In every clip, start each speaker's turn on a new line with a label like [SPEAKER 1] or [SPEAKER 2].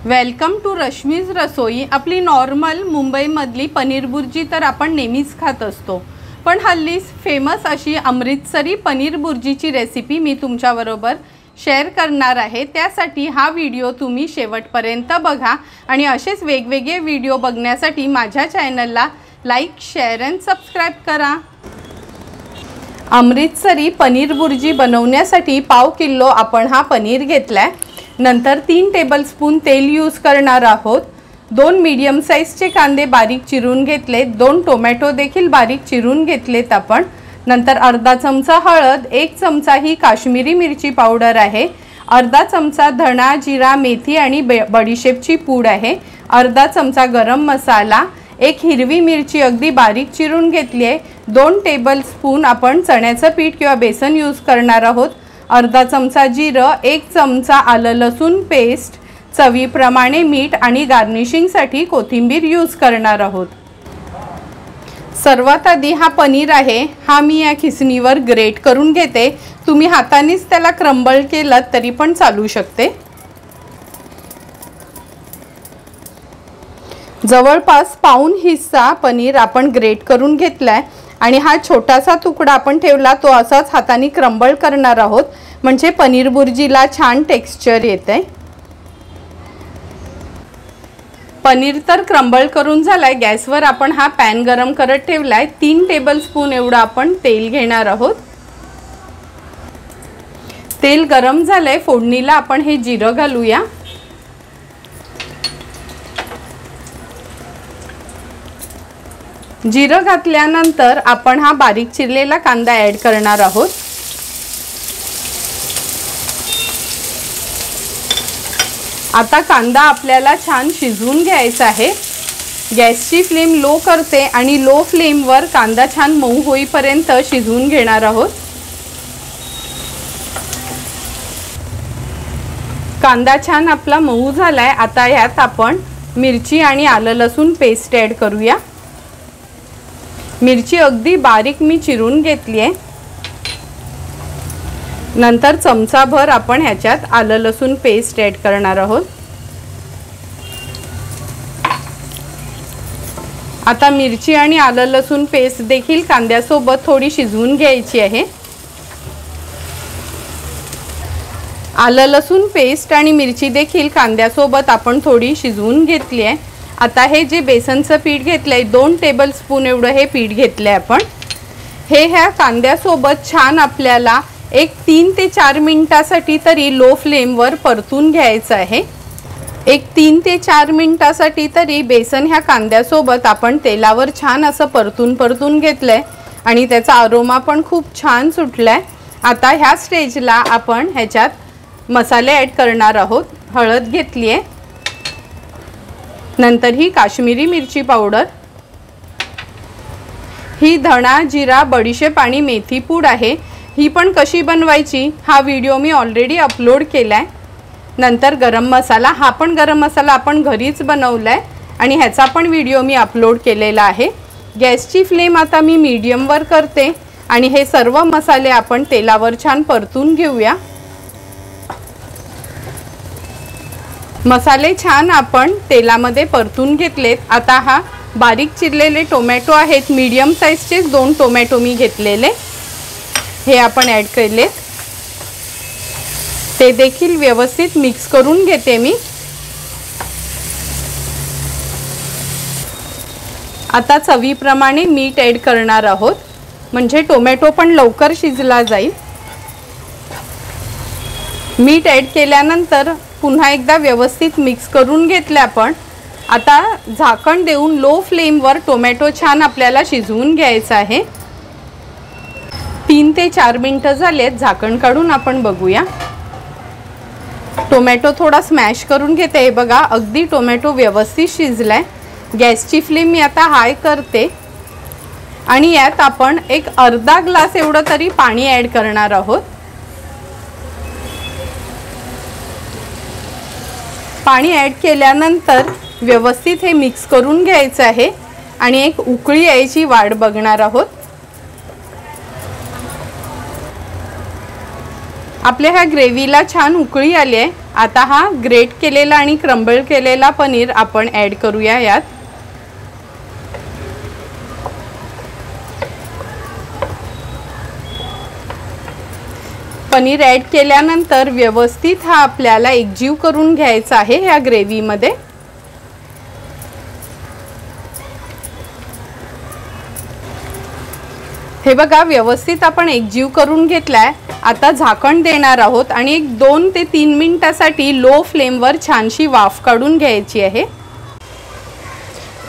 [SPEAKER 1] Welcome to Rashmi's रसोई। आपली normal मुंबईमधली paneer bhurji तर आपण नेहमीच खात असतो, पण हल्ली फेमस अशी अमृतसरी पनीर बुर्जीची रेसिपी मी तुमच्याबरोबर शेअर करणार आहे। त्यासाठी हा व्हिडिओ तुम्ही शेवटपर्यंत बघा आणि असेच वेगवेगळे व्हिडिओ बघण्यासाठी माझ्या चॅनलला लाईक, शेअर आणि सबस्क्राइब करा। अमृतसरी पनीर बुर्जी बनवण्यासाठी पाव किलो आपण हा पनीर घेतलाय। नंतर 3 टेबलस्पून तेल यूज करणार आहोत। 2 मीडियम साइजचे कांदे बारीक चिरून घेतले, 2 टोमॅटो देखील बारीक चिरून घेतलेत आपण। नंतर अर्धा चमचा हळद, 1 चमचा ही काश्मीरी मिरची पावडर आहे, अर्धा चमचा धणा, जिरा, मेथी आणि बडीशेपची पूड आहे, अर्धा चमचा गरम मसाला, 1 हिरवी मिरची अगदी बारीक चिरून घेतली आहे, 2 टेबलस्पून आपण चण्याचं पीठ किंवा बेसन यूज करणार आहोत, अर्धा चमचा जिरं, 1 चमचा आलं लसूण पेस्ट, चवीप्रमाणे मीठ आणि गार्निशिंगसाठी कोथिंबीर यूज करणार आहोत। सर्वात आधी हा पनीर आहे, हा मी या खिसणीवर ग्रेट करून घेते। तुम्ही हातानेच त्याला क्रम्बल केलं तरी पण चालू शकते। जवळपास पाऊण हिस्सा पनीर आपण ग्रेट करून घेतलाय आणि हा छोटासा तुकडा आपण ठेवला, तो असाच हाताने क्रम्बल करणार आहोत, म्हणजे पनीर बुर्जीला छान टेक्स्चर येते। पनीर तर क्रम्बल करून झालाय। गॅसवर आपण हा पॅन गरम करत ठेवलाय। 3 टेबलस्पून एवढं आपण तेल घेणार आहोत। तेल गरम झालंय, फोडणीला आपण हे जिरं घालूया। जिरं घातल्यानंतर आपण हा बारीक चिरलेला कांदा ॲड करणार आहोत। आता कांदा आपल्याला छान शिजवून घ्यायचा आहे। गॅसची फ्लेम लो करते आणि लो फ्लेमवर कांदा छान मऊ होईपर्यंत शिजवून घेणार आहोत। कांदा छान आपला मऊ झालाय। आता यात आपण मिरची आणि आलं लसूण पेस्ट ॲड करूया। मिरची अगदी बारीक मी चिरून घेतली आहे। नंतर चमचाभर आपण ह्याच्यात आलं लसूण पेस्ट ॲड करणार आहोत। आता मिरची आणि आलं लसूण पेस्ट देखील कांद्यासोबत थोडी शिजवून घ्यायची आहे। आलं लसूण पेस्ट आणि मिरची देखील कांद्यासोबत आपण थोडी शिजवून घेतली आहे। आता हे जे बेसनचं पीठ घेतलंय, 2 टेबलस्पून एवढं हे पीठ घेतलंय आपण। हे ह्या कांद्यासोबत छान आपल्याला 3 ते 4 मिनिटासाठी तरी लो फ्लेमवर परतून घ्यायचं आहे। 3 ते 4 मिनिटासाठी तरी बेसन ह्या कांद्यासोबत आपण तेलावर छान असं परतून घेतलंय आणि त्याचा अरोमा पण खूप छान सुटलाय। आता ह्या स्टेजला आपण ह्याच्यात मसाले ॲड करणार आहोत। हळद घेतली आहे, नंतर ही काश्मीरी मिरची पावडर, ही धणा, जिरा, बडीशेप आणि मेथी पूड आहे। ही पण कशी बनवायची हा व्हिडिओ मी ऑलरेडी अपलोड केलाय। नंतर गरम मसाला, हा पण गरम मसाला आपण घरीच बनवलाय आणि ह्याचा पण व्हिडिओ मी अपलोड केलेला आहे। गॅसची फ्लेम आता मी मीडियमवर करते आणि हे सर्व मसाले आपण तेलावर छान परतून घेऊया। मसाले छान आपण तेलामध्ये परतून घेतलेत। आता हा बारीक चिरलेले टोमॅटो आहेत, मीडियम साइजचे 2 टोमॅटो मी घेतलेले, हे आपण ॲड केले। ते देखील व्यवस्थित मिक्स करून घेते मी। आता चवीप्रमाणे मीठ ॲड करणार आहोत, म्हणजे टोमॅटो पण लवकर शिजला जाईल। मीठ ॲड केल्यानंतर पुन्हा एकदा व्यवस्थित मिक्स करून घेतले आपण। आता झाकण देऊन लो फ्लेमवर टोमॅटो छान आपल्याला शिजवून घ्यायचा आहे। 3 ते 4 मिनिटं झालेत, झाकण काढून आपण बघूया। टोमॅटो थोडा स्मॅश करून घेते। हे बघा, अगदी टोमॅटो व्यवस्थित शिजलाय। गॅसची फ्लेम मी आता हाय करते आणि यात आपण एक अर्धा ग्लास एवढं तरी पाणी ॲड करणार आहोत। पाणी ॲड केल्यानंतर व्यवस्थित हे मिक्स करून घ्यायचं आहे आणि एक उकळी यायची वाट बघणार आहोत। आपल्या ह्या ग्रेव्हीला छान उकळी आली आहे। आता हा ग्रेट केलेला आणि क्रम्बल केलेला पनीर आपण ॲड करूया यात। पनीर ॲड केल्यानंतर व्यवस्थित हा आपल्याला एकजीव करून घ्यायचा आहे ह्या ग्रेव्हीमध्ये। हे बघा व्यवस्थित आपण एकजीव करून घेतलाय। आता झाकण देणार आहोत आणि एक 2 ते 3 मिनिटासाठी लो फ्लेमवर छानशी वाफ काढून घ्यायची आहे।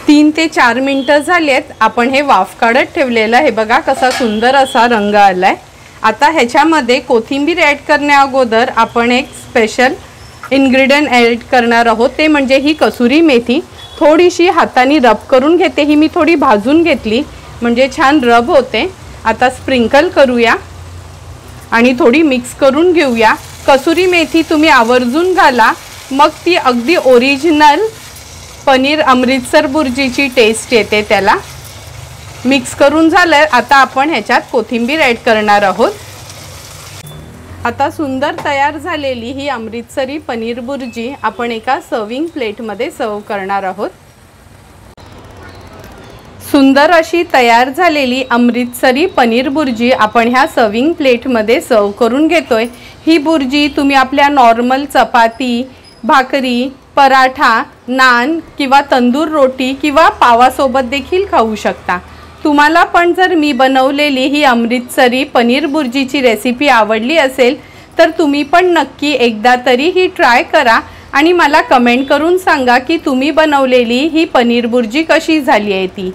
[SPEAKER 1] 3 ते 4 मिनिटं झालेत आपण हे वाफ काढत ठेवलेलं। हे बघा कसा सुंदर असा रंग आलाय। आता ह्याच्यामध्ये कोथिंबीर ॲड करण्या अगोदर आपण एक स्पेशल इन्ग्रेडियंट ॲड करणार आहोत, ते म्हणजे ही कसुरी मेथी। थोडीशी हाताने रब करून घेते, ही मी थोडी भाजून घेतली म्हणजे छान रब होते। आता स्प्रिंकल करूया आणि थोडी मिक्स करून घेऊया। कसुरी मेथी तुम्ही आवर्जून घाला, मग ती अगदी ओरिजिनल पनीर अमृतसर बुर्जीची टेस्ट येते त्याला। मिक्स करून झालं, आता आपण ह्याच्यात कोथिंबीर ॲड करणार आहोत। आता सुंदर तयार झालेली ही अमृतसरी पनीर बुर्जी आपण एका सर्विंग प्लेटमध्ये सर्व करणार आहोत। सुंदर अशी तयार झालेली अमृतसरी पनीर बुर्जी आपण ह्या सर्विंग प्लेटमध्ये सर्व करून घेतोय। ही बुर्जी तुम्ही आपल्या नॉर्मल चपाती, भाकरी, पराठा, नान किंवा तंदूर रोटी किंवा पावासोबत देखील खाऊ शकता। तुम्हाला पण जर मी बनवलेली ही अमृतसरी पनीर बुर्जीची रेसिपी आवडली असेल तर तुम्ही पण नक्की एकदा तरी ही ट्राय करा आणि मला कमेंट करून सांगा की तुम्ही बनवलेली ही पनीर बुर्जी कशी झाली आहे ती।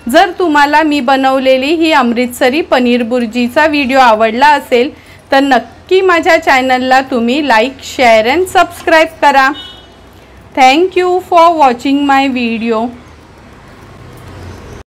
[SPEAKER 1] जर तुम्हाला मी बनवलेली ही अमृतसरी पनीर बुर्जीचा व्हिडिओ आवडला असेल तर नक्की माझ्या चॅनलला तुम्ही लाईक, शेअर अँड सबस्क्राईब करा। Thank you for watching my video.